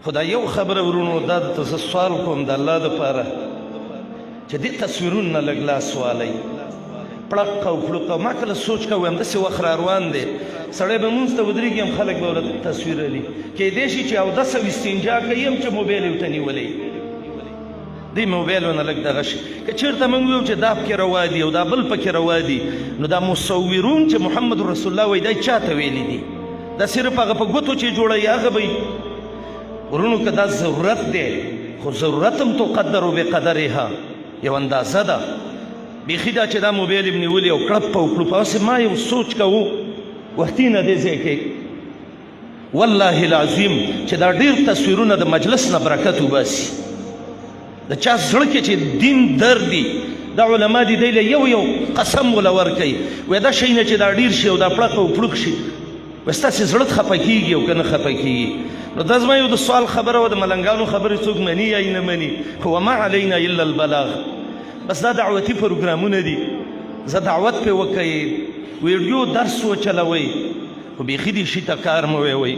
خو دا یو خبره ورونو دا درته زه سوال کوم د الله دپاره چې دې تصویرونو نه لږ لاس والی پړق او پړق ما کله سوچ کوم همداسې وخت را روان دی سړی به مونځ ته ودرېږي هم خلک به ورته تصویر علي کیدای شي چې اودس او استنجا کوي هم چې موبایل یې ورته نیولی دې موبایلونه لږ دغه شي که چېرته موږ ویو چې دا پکې روا دي او دا بل پکې روا دي نو دا مصورون چې محمد رسول الله وایي دا چاته ویلي دي دا صرف هغه په ګوتو چې جوړوي هغه به ورونو که دا ضرورت دی خو ضرورت هم تقدر بقدرها یو اندازه ده بیخي دا چې دا موبایل یې نیولي او کړپ او کړوپ هسې ما یو سوچ کوو وختي نه دې ځای کې والله العظیم چې دا ډېر تصویرونه د مجلس نه برکت وباسي د چا زړه کې چې دین درد دي دا علما دي دی له یو قسم وله ورکوي وایي دا شی نه چې دا ډېر شي او دا پړق او پړوک شي وایي ستاسې زړه خفه کېږي او که نه خفه کېږي نو دا زما یو د سوال خبره وه د ملنګانو خبرې څوک مني یا یې نه مني خو وما علینا الا البلاغ بس دا دعوتي پروګرامونه دي زه دعوت پې وکئ ویډیو درس وچلوئ خو بیخي دې شي ته کار مه ویوئ